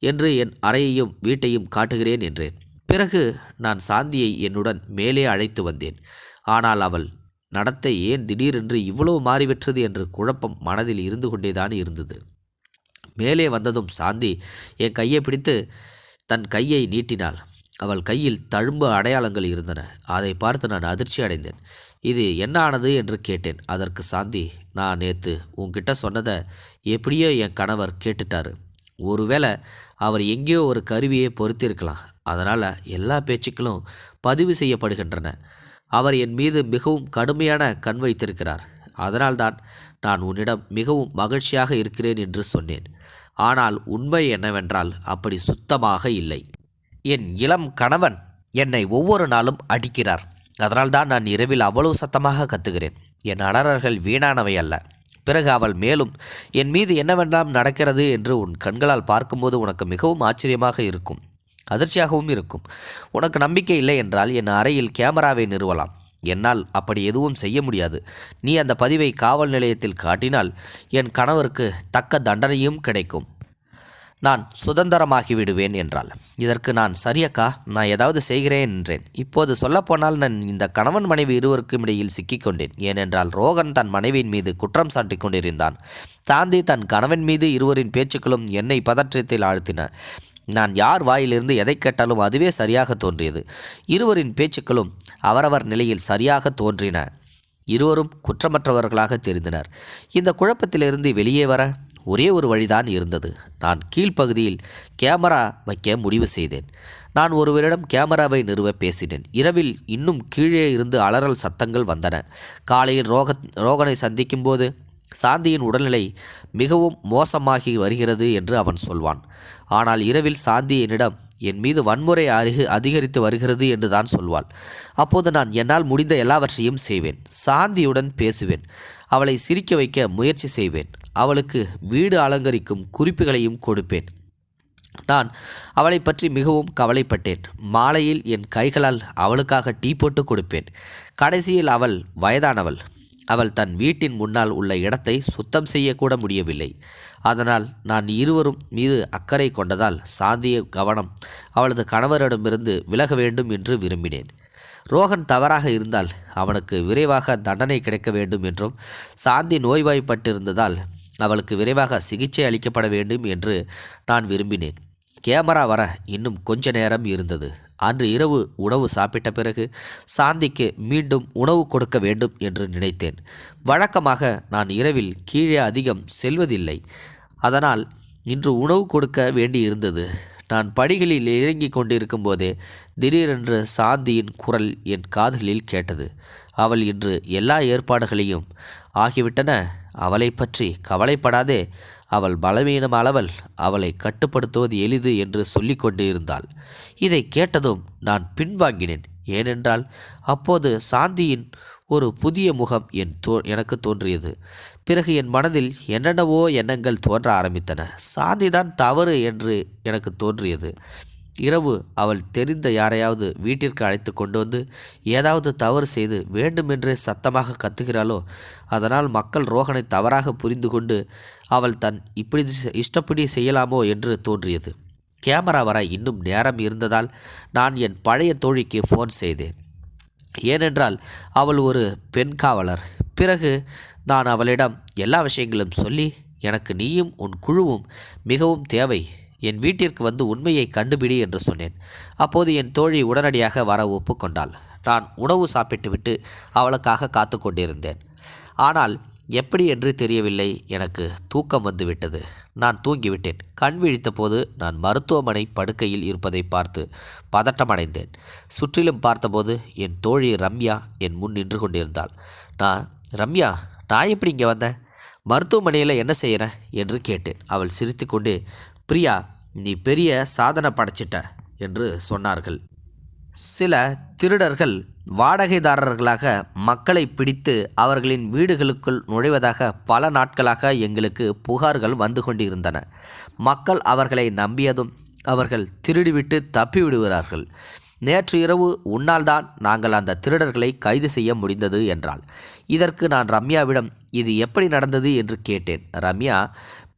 S2: என்று என் அறையையும் வீட்டையும் காட்டுகிறேன் என்றேன். பிறகு நான் சாந்தியை என்னுடன் மேலே அழைத்து வந்தேன். ஆனால் அவள் நடத்தை ஏன் திடீரென்று இவ்வளவு மாறிவிட்டது என்று குழப்பம் மனதில் இருந்து கொண்டேதான் இருந்தது. மேலே வந்ததும் சாந்தி என் கையை பிடித்து தன் கையை நீட்டினாள். அவள் கையில் தழும்பு அடையாளங்கள் இருந்தன. அதை பார்த்து நான் அதிர்ச்சி அடைந்தேன். இது என்ன ஆனது என்று கேட்டேன். அதற்கு சாந்தி, நான் நேற்று உன்கிட்ட சொன்னதை எப்படியோ என் கணவர் கேட்டுட்டாரு. ஒருவேளை அவர் எங்கேயோ ஒரு கருவியை பொருத்தியிருக்கலாம். அதனால் எல்லா பேச்சுக்களும் பதிவு செய்யப்படுகின்றன. அவர் என் மீது மிகவும் கடுமையான கண் வைத்திருக்கிறார். அதனால்தான் நான் உன்னிடம் மிகவும் மகிழ்ச்சியாக இருக்கிறேன் என்று சொன்னேன். ஆனால் உண்மை என்னவென்றால் அப்படி சுத்தமாக இல்லை. என் இளம் கணவன் என்னை ஒவ்வொரு நாளும் அடிக்கிறார். அதனால்தான் நான் இரவில் அவ்வளவு சத்தமாக கத்துகிறேன். என் அலறல்கள் வீணானவை அல்ல. பிறகு அவள் மேலும், என் மீது என்னவெல்லாம் நடக்கிறது என்று உன் கண்களால் பார்க்கும்போது உனக்கு மிகவும் ஆச்சரியமாக இருக்கும், அதிர்ச்சியாகவும் இருக்கும். உனக்கு நம்பிக்கை இல்லை என்றால் என் அறையில் கேமராவை நிறுவலாம். என்னால் அப்படி எதுவும் செய்ய முடியாது. நீ அந்த பதிவை காவல் நிலையத்தில் காட்டினால் என் கணவருக்கு தக்க தண்டனையும் கிடைக்கும். நான் சுதந்திரமாகி விடுவேன் என்றாள். இதற்கு நான், சரியக்கா, நான் ஏதாவது செய்கிறேன் என்றேன். இப்போது சொல்லப்போனால் நான் இந்த கணவன் மனைவி இருவருக்கும் இடையில் சிக்கிக்கொண்டேன். ஏனென்றால் ரோகன் தன் மனைவியின் மீது குற்றம் சாட்டிக் கொண்டிருந்தான். சாந்தி தன் கணவன் மீது இருவரின் பேச்சுக்களும் என்னை பதற்றத்தில் ஆழ்த்தின. நான் யார் வாயிலிருந்து எதை கேட்டாலும் அதுவே சரியாக தோன்றியது. இருவரின் பேச்சுக்களும் அவரவர் நிலையில் சரியாக தோன்றின. இருவரும் குற்றமற்றவர்களாக தெரிந்தனர். இந்த குழப்பத்திலிருந்து வெளியே வர ஒரே ஒரு வழிதான் இருந்தது. நான் கீழ்ப்பகுதியில் கேமரா வைக்க முடிவு செய்தேன். நான் ஒருவரிடம் கேமராவை நிறுவ பேசினேன். இரவில் இன்னும் கீழே இருந்து அலறல் சத்தங்கள் வந்தன. காலையில் ரோகனை சந்திக்கும் போது சாந்தியின் உடல்நிலை மிகவும் மோசமாகி வருகிறது என்று அவன் சொல்வான். ஆனால் இரவில் சாந்தி என்னிடம் என் மீது வன்முறை அதிகரித்து வருகிறது என்று தான் சொல்வாள். அப்போது நான் என்னால் முடிந்த எல்லாவற்றையும் செய்வேன். சாந்தியுடன் பேசுவேன். அவளை சிரிக்க வைக்க முயற்சி செய்வேன். அவளுக்கு வீடு அலங்கரிக்கும் குறிப்புகளையும் கொடுப்பேன். நான் அவளை பற்றி மிகவும் கவலைப்பட்டேன். மாலையில் என் கைகளால் அவளுக்காக டீ போட்டு கொடுப்பேன். கடைசியில் அவள் வயதானவள். அவள் தன் வீட்டின் முன்னால் உள்ள இடத்தை சுத்தம் செய்யக்கூட முடியவில்லை. அதனால் நான் இருவரும் மீது அக்கறை கொண்டதால் சாந்திய கவனம் அவளது கணவரிடமிருந்து விலக வேண்டும் என்று விரும்பினேன். ரோகன் தவறாக இருந்தால் அவனுக்கு விரைவாக தண்டனை கிடைக்க வேண்டும் என்றும், சாந்தி நோய்வாய்ப்பட்டிருந்ததால் அவளுக்கு விரைவாக சிகிச்சை அளிக்கப்பட வேண்டும் என்று நான் விரும்பினேன். கேமரா வர இன்னும் கொஞ்ச நேரம் இருந்தது. அன்று இரவு உணவு சாப்பிட்ட பிறகு சாந்திக்கு மீண்டும் உணவு கொடுக்க வேண்டும் என்று நினைத்தேன். வழக்கமாக நான் இரவில் கீழே அதிகம் செல்வதில்லை. அதனால் இன்று உணவு கொடுக்க வேண்டியிருந்தது. நான் படிகளில் இறங்கி கொண்டிருக்கும் போதே திடீரென்று சாந்தியின் குரல் என் காதுகளில் கேட்டது. அவள் இன்று எல்லா ஏற்பாடுகளையும் ஆகிவிட்டன. அவளை பற்றி கவலைப்படாதே. அவள் பலவீனமானவள். அவளை கட்டுப்படுத்துவது எளிது என்று சொல்லிக்கொண்டு இருந்தாள். இதை கேட்டதும் நான் பின்வாங்கினேன். ஏனென்றால் அப்போது சாந்தியின் ஒரு புதிய முகம் எனக்கு தோன்றியது. பிறகு என் மனதில் என்னென்னவோ எண்ணங்கள் தோன்ற ஆரம்பித்தன. சாந்திதான் தவறு என்று எனக்கு தோன்றியது. இரவு அவள் தெரிந்த யாரையாவது வீட்டிற்கு அழைத்து கொண்டு வந்து ஏதாவது தவறு செய்து வேண்டுமென்றே சத்தமாக கத்துகிறாளோ, அதனால் மக்கள் ரோகனை தவறாக புரிந்து கொண்டு அவள் தன் இப்படி இஷ்டப்படி செய்யலாமோ என்று தோன்றியது. கேமரா வர இன்னும் நேரம் இருந்ததால் நான் என் பழைய தோழிக்கு ஃபோன் செய்தேன். ஏனென்றால் அவள் ஒரு பெண் காவலர். பிறகு நான் அவளிடம் எல்லா விஷயங்களும் சொல்லி, எனக்கு நீயும் உன் குழுவும் மிகவும் தேவை, என் வீட்டிற்கு வந்து உண்மையை கண்டுபிடி என்று சொன்னேன். அப்போது என் தோழி உடனடியாக வர ஒப்புக்கொண்டாள். நான் உணவு சாப்பிட்டுவிட்டு அவளுக்காக காத்து கொண்டிருந்தேன். ஆனால் எப்படி என்று தெரியவில்லை. எனக்கு தூக்கம் வந்துவிட்டது. நான் தூங்கிவிட்டேன். கண் விழித்த போது நான் மருத்துவமனை படுக்கையில் இருப்பதை பார்த்து பதட்டமடைந்தேன். சுற்றிலும் பார்த்தபோது என் தோழி ரம்யா என் முன் நின்று கொண்டிருந்தாள். ரம்யா, நான் எப்படி இங்கே வந்தேன்? மருத்துவமனையில் என்ன செய்கிறேன் என்று கேட்டேன். அவள் சிரித்துக்கொண்டு, பிரியா, நீ பெரிய சாதனை படைச்சிட்ட என்று சொன்னார்கள். சில திருடர்கள் வாடகைதாரர்களாக மக்களை பிடித்து அவர்களின் வீடுகளுக்குள் நுழைவதாக பல நாட்களாக எங்களுக்கு புகார்கள் வந்து கொண்டிருந்தன. மக்கள் அவர்களை நம்பியதும் அவர்கள் திருடிவிட்டு தப்பிவிடுகிறார்கள். நேற்று இரவு உன்னால்தான் நாங்கள் அந்த திருடர்களை கைது செய்ய முடிந்தது என்றாள். இதற்கு நான் ரம்யாவிடம் இது எப்படி நடந்தது என்று கேட்டேன். ரம்யா,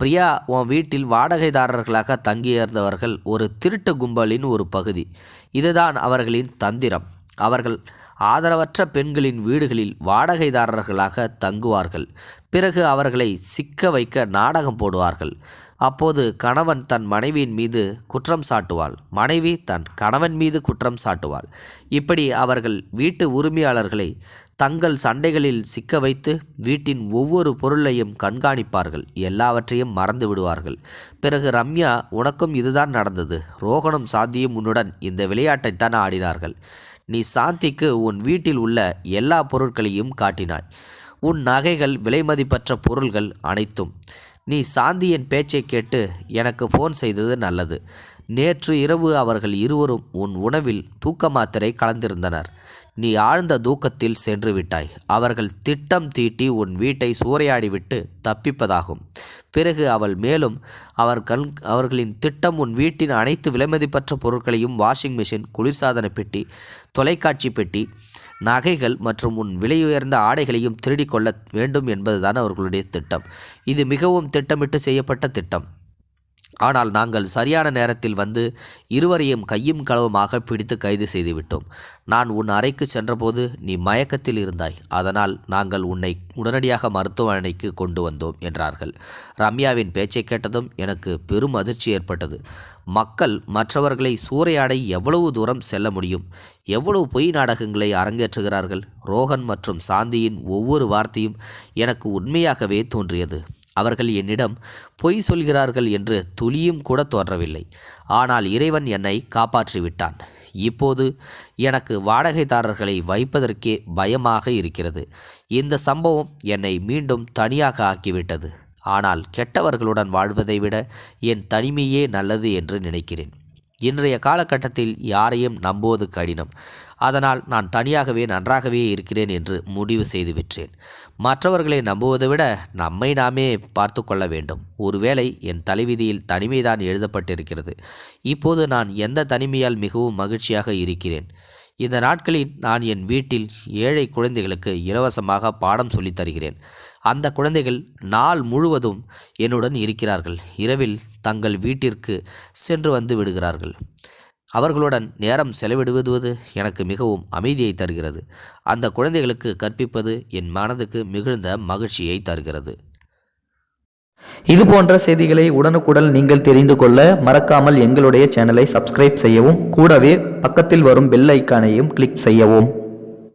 S2: பிரியா, உன் வீட்டில் வாடகைதாரர்களாக தங்கியிருந்தவர்கள் ஒரு திருட்டு கும்பலின் ஒரு பகுதி. இதுதான் அவர்களின் தந்திரம். அவர்கள் ஆதரவற்ற பெண்களின் வீடுகளில் வாடகைதாரர்களாக தங்குவார்கள். பிறகு அவர்களை சிக்க வைக்க நாடகம் போடுவார்கள். அப்போது கணவன் தன் மனைவியின் மீது குற்றம் சாட்டுவாள், மனைவி தன் கணவன் மீது குற்றம் சாட்டுவாள். இப்படி அவர்கள் வீட்டு உரிமையாளர்களை தங்கள் சண்டைகளில் சிக்க வைத்து வீட்டின் ஒவ்வொரு பொருளையும் கண்காணிப்பார்கள். எல்லாவற்றையும் மறந்து விடுவார்கள். பிறகு ரம்யா, உனக்கும் இதுதான் நடந்தது. ரோகனும் சாந்தியும் உன்னுடன் இந்த விளையாட்டைத்தான் ஆடினார்கள். நீ சாந்திக்கு உன் வீட்டில் உள்ள எல்லா பொருட்களையும் காட்டினாய். உன் நகைகள், விலைமதிப்பற்ற பொருள்கள் அனைத்தும். நீ சாந்தியின் பேச்சை கேட்டு எனக்கு ஃபோன் செய்தது நல்லது. நேற்று இரவு அவர்கள் இருவரும் உன் உணவில் தூக்க மாத்திரை கலந்திருந்தனர். நீ ஆழ்ந்த தூக்கத்தில் சென்று விட்டாய். அவர்கள் திட்டம் தீட்டி உன் வீட்டை சூறையாடிவிட்டு தப்பிப்பதாகும். பிறகு அவள் மேலும் அவர்களின் திட்டம் உன் வீட்டின் அனைத்து விலைமதிப்பற்ற பொருட்களையும், வாஷிங் மிஷின், குளிர்சாதன பெட்டி, தொலைக்காட்சி பெட்டி, நகைகள் மற்றும் உன் விலையுயர்ந்த ஆடைகளையும் திருடிக் கொள்ள வேண்டும் என்பதுதான் அவர்களுடைய திட்டம். இது மிகவும் திட்டமிட்டு செய்யப்பட்ட திட்டம். ஆனால் நாங்கள் சரியான நேரத்தில் வந்து இருவரையும் கையும் களவுமாக பிடித்து கைது செய்துவிட்டோம். நான் உன் அறைக்கு சென்றபோது நீ மயக்கத்தில் இருந்தாய். அதனால் நாங்கள் உன்னை உடனடியாக மருத்துவமனைக்கு கொண்டு வந்தோம் என்றார்கள். ரம்யாவின் பேச்சை கேட்டதும் எனக்கு பெரும் அதிர்ச்சி ஏற்பட்டது. மக்கள் மற்றவர்களை சூறையாட எவ்வளவு தூரம் செல்ல முடியும்? எவ்வளவு பொய் நாடகங்களை அரங்கேற்றுகிறார்கள்? ரோஹன் மற்றும் சாந்தியின் ஒவ்வொரு வார்த்தையும் எனக்கு உண்மையாகவே தோன்றியது. அவர்கள் என்னிடம் பொய் சொல்கிறார்கள் என்று துளியும் கூட தோன்றவில்லை. ஆனால் இறைவன் என்னை காப்பாற்றிவிட்டான். இப்போது எனக்கு வாடகைதாரர்களை வைப்பதற்கே பயமாக இருக்கிறது. இந்த சம்பவம் என்னை மீண்டும் தனியாக ஆக்கிவிட்டது. ஆனால் கெட்டவர்களுடன் வாழ்வதை விட என் தனிமையே நல்லது என்று நினைக்கிறேன். இன்றைய காலகட்டத்தில் யாரையும் நம்புவது கடினம். அதனால் நான் தனியாகவே நன்றாகவே இருக்கிறேன் என்று முடிவு செய்து விட்டேன். மற்றவர்களை நம்புவதை விட நம்மை நாமே பார்த்து கொள்ள வேண்டும். ஒருவேளை என் தலைவிதியில் தனிமைதான் எழுதப்பட்டிருக்கிறது. இப்போது நான் எந்த தனிமையால் மிகவும் மகிழ்ச்சியாக இருக்கிறேன். இந்த நாட்களில் நான் என் வீட்டில் ஏழை குழந்தைகளுக்கு இலவசமாக பாடம் சொல்லித் தருகிறேன். அந்த குழந்தைகள் நாள் முழுவதும் என்னுடன் இருக்கிறார்கள். இரவில் தங்கள் வீட்டிற்கு சென்று வந்து விடுகிறார்கள். அவர்களுடன் நேரம் செலவிடுவது எனக்கு மிகவும் அமைதியை தருகிறது. அந்த குழந்தைகளுக்கு கற்பிப்பது என் மனதுக்கு மிகுந்த மகிழ்ச்சியை தருகிறது.
S1: இது போன்ற செய்திகளை உடனுக்குடன் நீங்கள் தெரிந்து கொள்ள மறக்காமல் எங்களுடைய சேனலை சப்ஸ்கிரைப் செய்யவும், கூடவே பக்கத்தில் வரும் பெல் ஐக்கானையும் கிளிக் செய்யவும்.